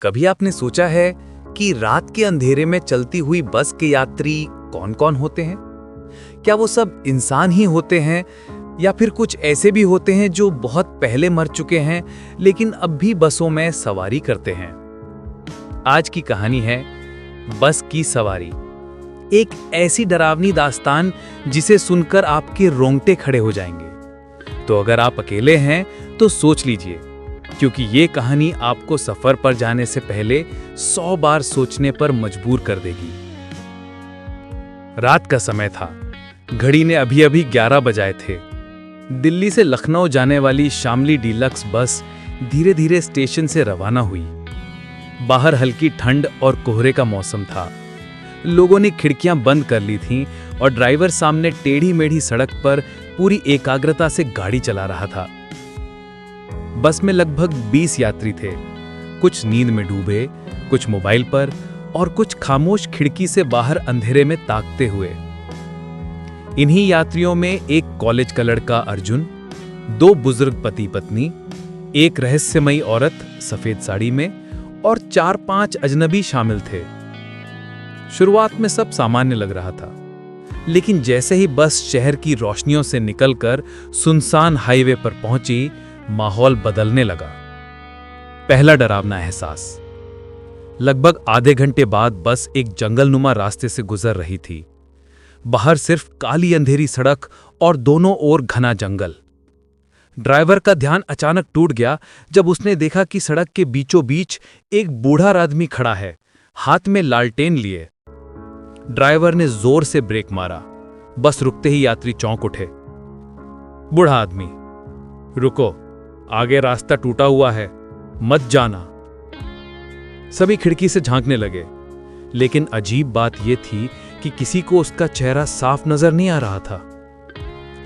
कभी आपने सोचा है कि रात के अंधेरे में चलती हुई बस के यात्री कौन-कौन होते हैं? क्या वो सब इंसान ही होते हैं या फिर कुछ ऐसे भी होते हैं जो बहुत पहले मर चुके हैं लेकिन अब भी बसों में सवारी करते हैं? आज की कहानी है बस की सवारी। एक ऐसी डरावनी दास्तान जिसे सुनकर आपके रोंगटे खड़े हो जाएंगे। तो अगर आप अकेले हैं तो सोच लीजिए, क्योंकि ये कहानी आपको सफर पर जाने से पहले 100 बार सोचने पर मजबूर कर देगी। रात का समय था। घड़ी ने अभी-अभी 11 बजाए थे। दिल्ली से लखनऊ जाने वाली शामली डीलक्स बस धीरे-धीरे स्टेशन से रवाना हुई। बाहर हल्की ठंड और कोहरे का मौसम था। लोगों ने खिड़कियां बंद कर ली थीं और ड्राइवर सामने टेढ़ी-मेढ़ी सड़क पर पूरी एकाग्रता से गाड़ी चला रहा था। बस में लगभग 20 यात्री थे। कुछ नींद में डूबे, कुछ मोबाइल पर और कुछ खामोश खिड़की से बाहर अंधेरे में ताकते हुए। इन्हीं यात्रियों में एक कॉलेज का लड़का अर्जुन, 2 बुजुर्ग पति पत्नी, एक रहस्यमयी औरत सफेद साड़ी में और 4-5 अजनबी शामिल थे। शुरुआत में सब सामान्य लग रहा था, लेकिन जैसे ही बस शहर की रोशनियों से निकलकर सुनसान हाईवे पर पहुंची, माहौल बदलने लगा। पहला डरावना एहसास। लगभग आधे घंटे बाद बस एक जंगलनुमा रास्ते से गुजर रही थी। बाहर सिर्फ काली अंधेरी सड़क और दोनों ओर घना जंगल। ड्राइवर का ध्यान अचानक टूट गया जब उसने देखा कि सड़क के बीचों बीच एक बूढ़ा आदमी खड़ा है, हाथ में लालटेन लिए। ड्राइवर ने जोर से ब्रेक मारा। बस रुकते ही यात्री चौंक उठे। बूढ़ा आदमी, रुको, आगे रास्ता टूटा हुआ है, मत जाना। सभी खिड़की से झांकने लगे, लेकिन अजीब बात यह थी कि किसी को उसका चेहरा साफ नजर नहीं आ रहा था।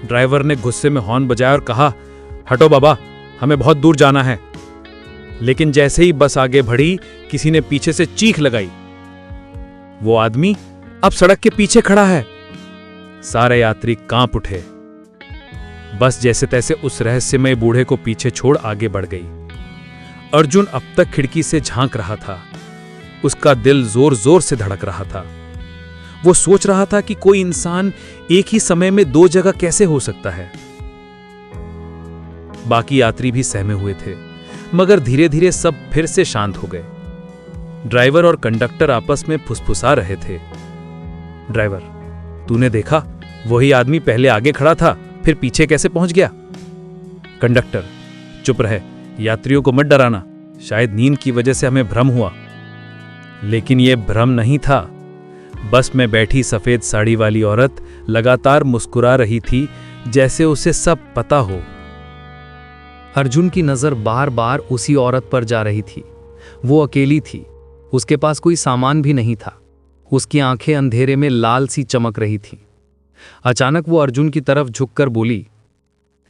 ड्राइवर ने गुस्से में हॉर्न बजाया और कहा, हटो बाबा, हमें बहुत दूर जाना है। लेकिन जैसे ही बस आगे बढ़ी, किसी ने पीछे से चीख लगाई, वो आदमी अब सड़क के पीछे खड़ा है। सारे यात्री कांप उठे। बस जैसे तैसे उस रहस्यमय बूढ़े को पीछे छोड़ आगे बढ़ गई। अर्जुन अब तक खिड़की से झांक रहा था। उसका दिल जोर जोर से धड़क रहा था। वो सोच रहा था कि कोई इंसान एक ही समय में 2 जगह कैसे हो सकता है। बाकी यात्री भी सहमे हुए थे, मगर धीरे धीरे सब फिर से शांत हो गए। ड्राइवर और कंडक्टर आपस में फुसफुसा रहे थे। ड्राइवर, तूने देखा, वही आदमी पहले आगे खड़ा था, फिर पीछे कैसे पहुंच गया? कंडक्टर, चुप रहे, यात्रियों को मत डराना, शायद नींद की वजह से हमें भ्रम हुआ। लेकिन यह भ्रम नहीं था। बस में बैठी सफेद साड़ी वाली औरत लगातार मुस्कुरा रही थी, जैसे उसे सब पता हो। अर्जुन की नजर बार बार उसी औरत पर जा रही थी। वो अकेली थी, उसके पास कोई सामान भी नहीं था। उसकी आंखें अंधेरे में लाल सी चमक रही थीं। अचानक वो अर्जुन की तरफ झुककर बोली,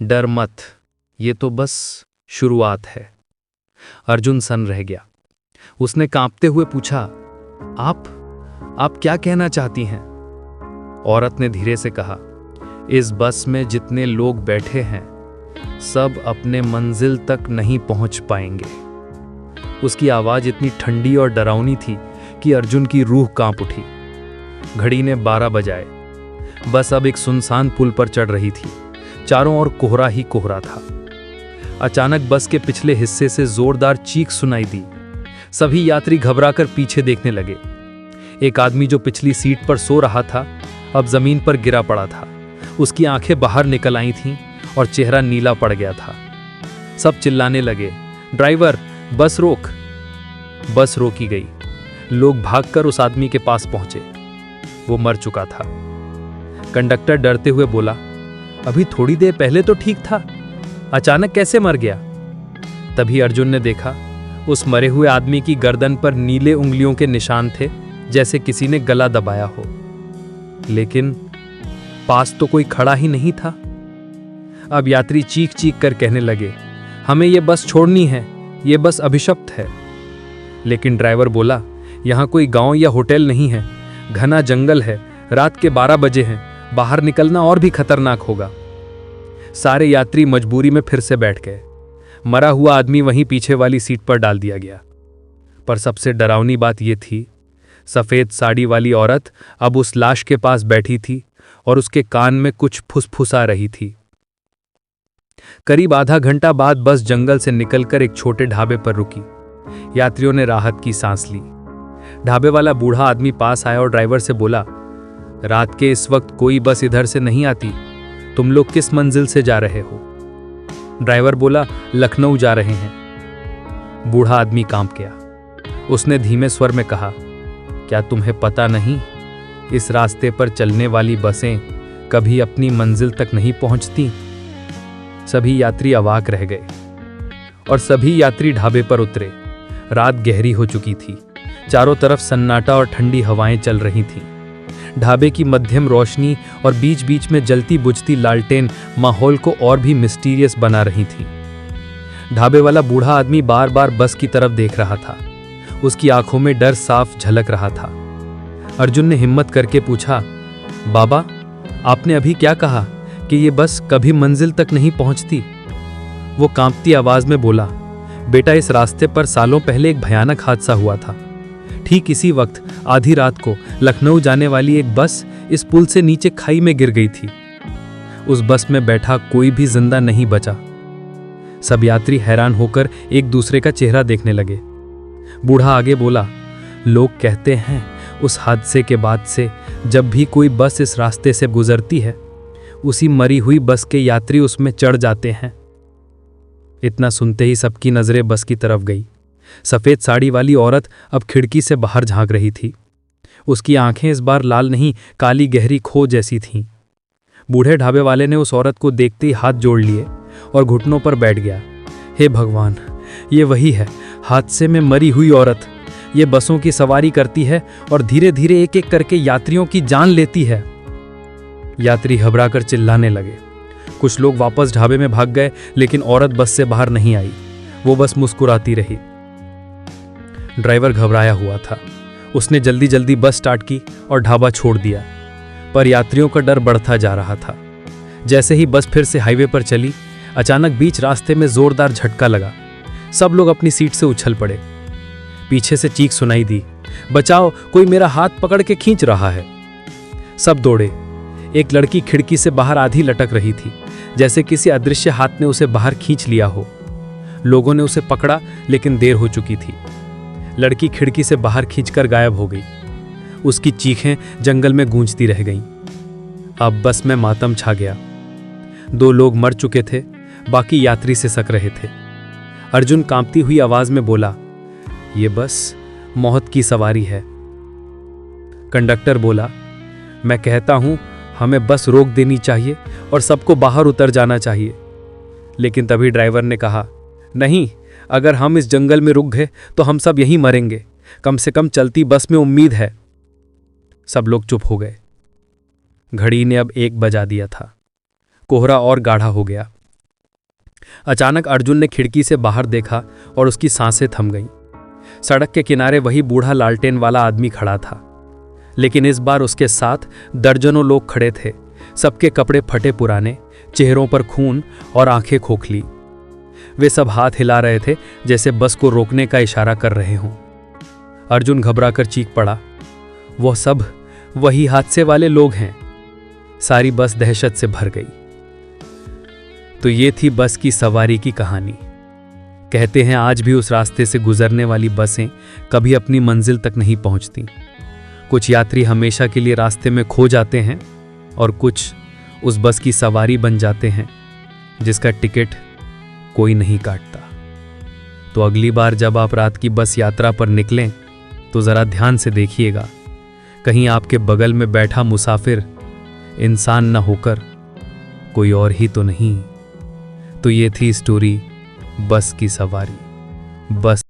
डर मत, ये तो बस शुरुआत है। अर्जुन सन्न रह गया। उसने कांपते हुए पूछा, आप क्या कहना चाहती हैं? औरत ने धीरे से कहा, इस बस में जितने लोग बैठे हैं, सब अपने मंजिल तक नहीं पहुंच पाएंगे। उसकी आवाज इतनी ठंडी और डरावनी थी कि अर्जुन की रूह कांप उठी। घड़ी ने 12 बजाए। बस अब एक सुनसान पुल पर चढ़ रही थी। चारों ओर कोहरा ही कोहरा था। अचानक बस के पिछले हिस्से से जोरदार चीख सुनाई दी। सभी यात्री घबराकर पीछे देखने लगे। एक आदमी जो पिछली सीट पर सो रहा था, अब जमीन पर गिरा पड़ा था। उसकी आंखें बाहर निकल आई थीं और चेहरा नीला पड़ गया था। सब चिल्लाने लगे, ड्राइवर, बस रोक। बस रोकी गई। लोग भागकर उस आदमी के पास पहुंचे। वो मर चुका था। कंडक्टर डरते हुए बोला, अभी थोड़ी देर पहले तो ठीक था, अचानक कैसे मर गया? तभी अर्जुन ने देखा, उस मरे हुए आदमी की गर्दन पर नीले उंगलियों के निशान थे, जैसे किसी ने गला दबाया हो। लेकिन पास तो कोई खड़ा ही नहीं था। अब यात्री चीख चीख कर कहने लगे, हमें यह बस छोड़नी है, यह बस अभिशप्त है। लेकिन ड्राइवर बोला, यहां कोई गांव या होटल नहीं है, घना जंगल है, रात के 12 बजे हैं, बाहर निकलना और भी खतरनाक होगा। सारे यात्री मजबूरी में फिर से बैठ गए। मरा हुआ आदमी वहीं पीछे वाली सीट पर डाल दिया गया। पर सबसे डरावनी बात यह थी, सफेद साड़ी वाली औरत अब उस लाश के पास बैठी थी और उसके कान में कुछ फुसफुसा रही थी। करीब आधा घंटा बाद बस जंगल से निकलकर एक छोटे ढाबे पर रुकी। यात्रियों ने राहत की सांस ली। ढाबे वाला बूढ़ा आदमी पास आया और ड्राइवर से बोला, रात के इस वक्त कोई बस इधर से नहीं आती, तुम लोग किस मंजिल से जा रहे हो? ड्राइवर बोला, लखनऊ जा रहे हैं। बूढ़ा आदमी कांप गया। उसने धीमे स्वर में कहा, क्या तुम्हें पता नहीं, इस रास्ते पर चलने वाली बसें कभी अपनी मंजिल तक नहीं पहुंचती? सभी यात्री अवाक रह गए और सभी यात्री ढाबे पर उतरे। रात गहरी हो चुकी थी। चारों तरफ सन्नाटा और ठंडी हवाएं चल रही थीं। ढाबे की मध्यम रोशनी और बीच बीच में जलती बुझती लालटेन माहौल को और भी मिस्टीरियस बना रही थी। ढाबे वाला बूढ़ा आदमी बार बार बस की तरफ देख रहा था। उसकी आंखों में डर साफ झलक रहा था। अर्जुन ने हिम्मत करके पूछा, बाबा, आपने अभी क्या कहा कि ये बस कभी मंजिल तक नहीं पहुंचती? वो कांपती आवाज में बोला, बेटा, इस रास्ते पर सालों पहले एक भयानक हादसा हुआ था। ठीक इसी वक्त आधी रात को लखनऊ जाने वाली एक बस इस पुल से नीचे खाई में गिर गई थी। उस बस में बैठा कोई भी जिंदा नहीं बचा। सब यात्री हैरान होकर एक दूसरे का चेहरा देखने लगे। बूढ़ा आगे बोला, लोग कहते हैं उस हादसे के बाद से जब भी कोई बस इस रास्ते से गुजरती है, उसी मरी हुई बस के यात्री उसमें चढ़ जाते हैं। इतना सुनते ही सबकी नजरें बस की तरफ गई। सफेद साड़ी वाली औरत अब खिड़की से बाहर झांक रही थी। उसकी आंखें इस बार लाल नहीं, काली गहरी खो जैसी थीं। बूढ़े ढाबे वाले ने उस औरत को देखते ही हाथ जोड़ लिए और घुटनों पर बैठ गया। हे भगवान, ये वही है, हादसे में मरी हुई औरत। ये बसों की सवारी करती है और धीरे धीरे एक एक करके यात्रियों की जान लेती है। यात्री घबराकर चिल्लाने लगे। कुछ लोग वापस ढाबे में भाग गए, लेकिन औरत बस से बाहर नहीं आई। वो बस मुस्कुराती रही। ड्राइवर घबराया हुआ था। उसने जल्दी जल्दी बस स्टार्ट की और ढाबा छोड़ दिया, पर यात्रियों का डर बढ़ता जा रहा था। जैसे ही बस फिर से हाईवे पर चली, अचानक बीच रास्ते में जोरदार झटका लगा। सब लोग अपनी सीट से उछल पड़े। पीछे से चीख सुनाई दी, बचाओ, कोई मेरा हाथ पकड़ के खींच रहा है। सब दौड़े। एक लड़की खिड़की से बाहर आधी लटक रही थी, जैसे किसी अदृश्य हाथ ने उसे बाहर खींच लिया हो। लोगों ने उसे पकड़ा, लेकिन देर हो चुकी थी। लड़की खिड़की से बाहर खींचकर गायब हो गई। उसकी चीखें जंगल में गूंजती रह गईं। अब बस में मातम छा गया। 2 लोग मर चुके थे, बाकी यात्री से सक रहे थे। अर्जुन कांपती हुई आवाज में बोला, ये बस मौत की सवारी है। कंडक्टर बोला, मैं कहता हूं हमें बस रोक देनी चाहिए और सबको बाहर उतर जाना चाहिए। लेकिन तभी ड्राइवर ने कहा, नहीं, अगर हम इस जंगल में रुक गए तो हम सब यहीं मरेंगे। कम से कम चलती बस में उम्मीद है। सब लोग चुप हो गए। घड़ी ने अब 1 बजा दिया था। कोहरा और गाढ़ा हो गया। अचानक अर्जुन ने खिड़की से बाहर देखा और उसकी सांसें थम गईं। सड़क के किनारे वही बूढ़ा लालटेन वाला आदमी खड़ा था, लेकिन इस बार उसके साथ दर्जनों लोग खड़े थे। सबके कपड़े फटे पुराने, चेहरों पर खून और आंखें खोखली। वे सब हाथ हिला रहे थे, जैसे बस को रोकने का इशारा कर रहे हों। अर्जुन घबराकर चीख पड़ा, वो सब वही हादसे वाले लोग हैं। सारी बस दहशत से भर गई। तो ये थी बस की सवारी की कहानी। कहते हैं आज भी उस रास्ते से गुजरने वाली बसें कभी अपनी मंजिल तक नहीं पहुंचती। कुछ यात्री हमेशा के लिए रास्ते में खो जाते हैं और कुछ उस बस की सवारी बन जाते हैं जिसका टिकट कोई नहीं काटता। तो अगली बार जब आप रात की बस यात्रा पर निकलें तो जरा ध्यान से देखिएगा, कहीं आपके बगल में बैठा मुसाफिर इंसान न होकर कोई और ही तो नहीं। तो ये थी स्टोरी बस की सवारी। बस